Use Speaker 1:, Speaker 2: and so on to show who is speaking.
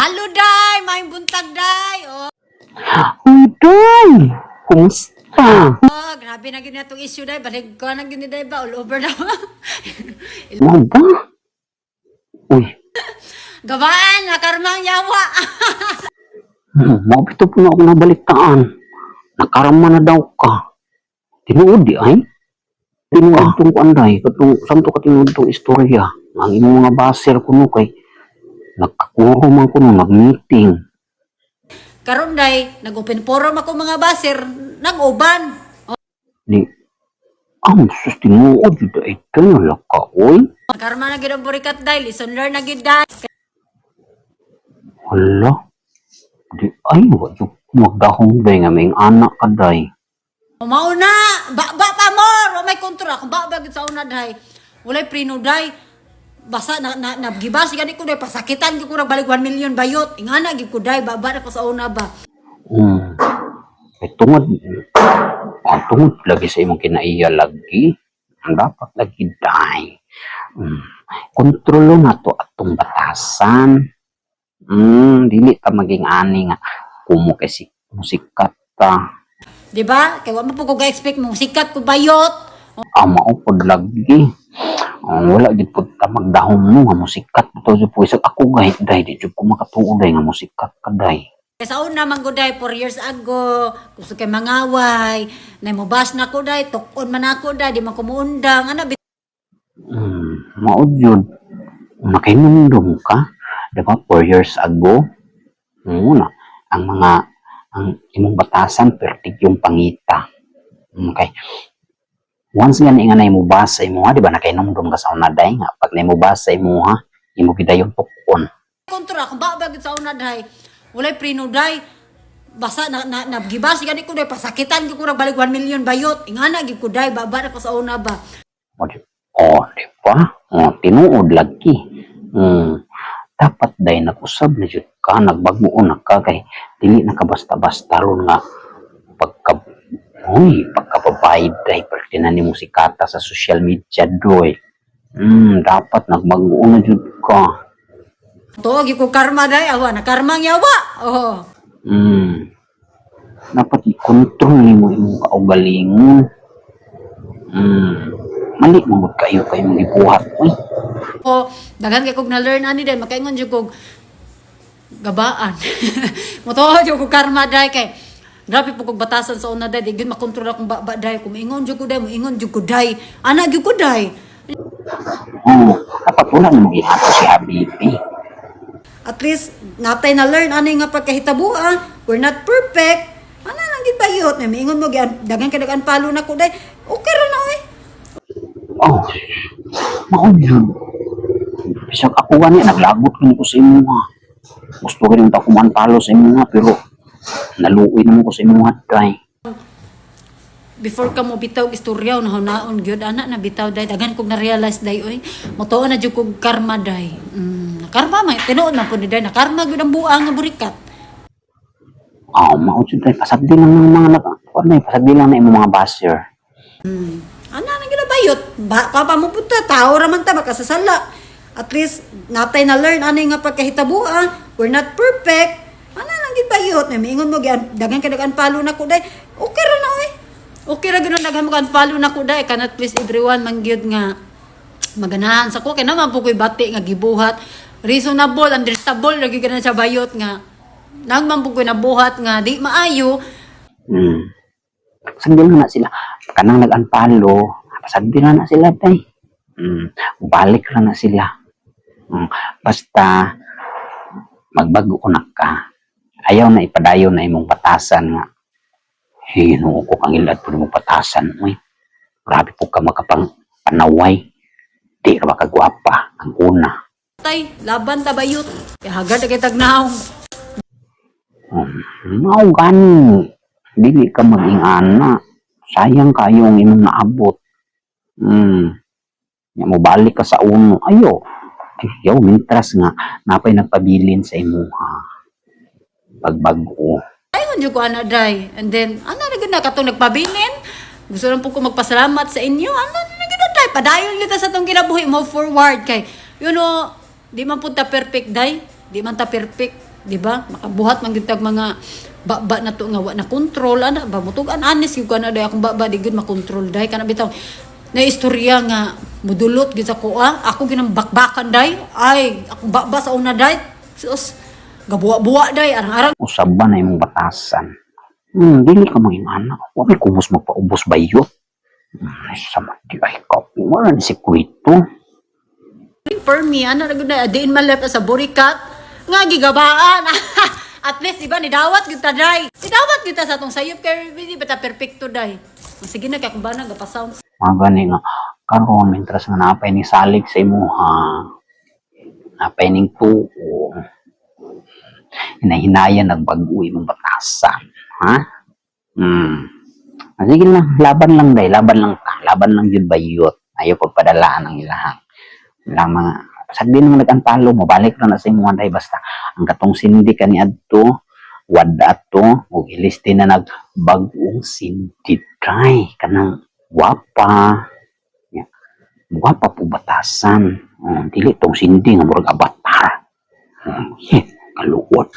Speaker 1: Halo, Day! May buntag, Day! Oh,
Speaker 2: Day! Kumusta?
Speaker 1: grabe na gina itong issue, Day. Balik ko na gini, Day ba? All over na.
Speaker 2: Ano ba? Uy,
Speaker 1: Gabaan, nakarmang yawa.
Speaker 2: mabito po na ako nabalitaan. Nakarama na daw ka. Tinuod di ay? Tinuod tong kuanday. Samto ka tinuod tong istorya. Ang imong mga baser kuno kay nagkakuro man kuno nag-meeting.
Speaker 1: Karon, Day, nag-open forum ako mga baser. Nag-uban.
Speaker 2: Di, ang sus tinuod yun ay kanya ka, oy.
Speaker 1: Karma na gina burikat, Day. Listen learn na gid, Day.
Speaker 2: Hala. Di ay, wadyo magdahong day nga may anak ka day.
Speaker 1: Mauna! Ba pa more! May kontra. Kung ba sa una, Day. Walay prino, Day. Basta nabgibas gani ko, Day. Pasakitan ko balik 1 million bayot. Ingana gid ko, Day. Baba na ko sa una ba.
Speaker 2: Ay tungod lagi sa imong kinaiya lagi. Ang dapat lagi day. Kontrolo na to atong batasan. Dili ta maging ani nga kumo kay si musikat ta.
Speaker 1: Di ba? Kaya wala po ko ga-expect mo sikat ko bayot.
Speaker 2: Mao pod lagi. Wala gid pud ta magdahom mo nga musikat to jud po isag ako gahit day di jud ko makatuo day nga musikat ka day.
Speaker 1: Kaya sa una man ko, Day, 4 years ago, gusto kay mangaway, na mo bas na ko, Day, tukon man ako, Day, di man ko muundang, ano,
Speaker 2: Mao jud makinumdum ka. Diba 4 years ago? Muna ang imong batasan pertig yung pangita. Okay. Once nga nga na imubasa imo ha, di ba nakainomdom ka sa una day nga pag na imubasa imo ha, imo gidayon tukon.
Speaker 1: kontra, kung ba sa una, Day, walay prino, Day, basta nabgibas gani ko, Day, pasakitan ko balik 1 million bayot, ingana gid ko, Day, baba na ko sa una ba.
Speaker 2: Di ba? Tinuod lagi. Dapat day nag-usab na jud ka, nagbago na ka kay dili na ka basta-basta ron nga pagkababayad day pertinan nimo sikata sa social media doy. Dapat nagbago na jud ka.
Speaker 1: Tuwag ko karma, Day, awa na karmang yawa. Oh.
Speaker 2: Dapat i-control nimo imong kaugalingon. Mali mo kayo mong ibuhat.
Speaker 1: O, dagan kay kog na-learn ani, Day, makaingon jud kog gabaan. Moto jud kog karma, Day, kay grabe po kog batasan sa una, Day, di gyud makontrol akong baba, Day, kung ingon jud ko, Day, moingon jud ko, Day, ana jud ko, Day.
Speaker 2: Dapat wala na mag-ihato si Habibi.
Speaker 1: At least natay na learn ani nga pagkahitabo, we're not perfect. Ana lang gid bayot, na moingon mo dagan kay dagan palo na ko, Day. Okay ra na oy.
Speaker 2: Mao yun. Bisag ako gani, naglagot rin ko sa imo ha. Gusto ko rin ta kumantalo sa imo ha, pero naluoy naman ko sa imo ha, Day.
Speaker 1: Before ka mo bitaw istorya naon gyud ana na bitaw, Day, dagan kog na realize, Day, oy motuon na jud kog karma, Day. Karma man tinuod man pud, Day, na karma gyud ang buang nga burikat.
Speaker 2: Mao yun, Day. Pasagdi lang ng mga pasagdi lang na imo mga basher.
Speaker 1: Ana nang ginabayot, papa mo punta tao ra man ta makasasala. At least natay na learn ani nga pagkahitabo, we're not perfect. Ana nang ginabayot, na miingon mo dagan kay dagan follow na ko, Day. Okay ra na oy. Okay ra gyud dagan mo kan follow na ko, Day, kanat please everyone man gyud nga maganahan sa ko kay naman po koy bati nga gibuhat. Reasonable, understandable lagi kana sa bayot nga nagman po koy nabuhat nga di maayo.
Speaker 2: Pasagdi na sila. Kanang nag-unfollow, pasagdi na sila, Day. Balik lang na sila. Basta magbago na ka. Ayaw na ipadayon na imong batasan nga. Hinuo ko kang ilad po imong batasan. Grabe po ka makapanaway. Di ka makagwapa ang una.
Speaker 1: Tay, laban ta bayot. Kay hagad kay tagnaw.
Speaker 2: Mao gani. Dili ka mag-ingana. Sayang kayo ang imong naabot. Mo balik ka sa uno. Ayaw, mintras nga. Napay nagpabilin sa imo ha. Pagbago.
Speaker 1: Ayun jud ko ana, Day. And then ana na gid na katong nagpabilin. Gusto lang po ko magpasalamat sa inyo. Ana na gid, Day. Padayon kita sa tong kinabuhi mo forward kay di man punta perfect, Day. Di man ta perfect. di ba? Makabuhat man gitag mga baba na to nga wa na control ana ba mutugan honest gyud kana day akong baba di gud makontrol day kana bitaw na istorya nga mudulot gid sa kuha ako ginang bakbakan day ay akong baba sa una day sus gabuwa-buwa day arang-arang
Speaker 2: Usab ba na imong batasan? Dili ka maging anak. Wa may kumos magpaubos bayot. Sama di ay kapi. Wala ni sekreto.
Speaker 1: for me ana na gud na diin man left sa burikat nga gigabaan at least di ba ni dawat gyud ta day ni dawat gyud ta sa atong sayop kay di ba ta perfecto day sige na kay kung ba na gapasound
Speaker 2: Mga gani nga. Karon, mintras nga napay ni salig sa imuha. Napay ning tuo. Hinahinayan nagbago imong batasan. Ha? Sige lang, laban lang day, laban lang ta. Laban lang yun bayot. Ayaw pagpadalaan ang ilahang. Lang mga, sagdi nang nag-antalo mo, balik na sa imuha day, basta ang katong sindi ka ni adto, wada to, o iliste na nagbagong sindi day, kanang wapa. Wapa po batasan. Dili tong sindi nga murag avatar. Kaluot.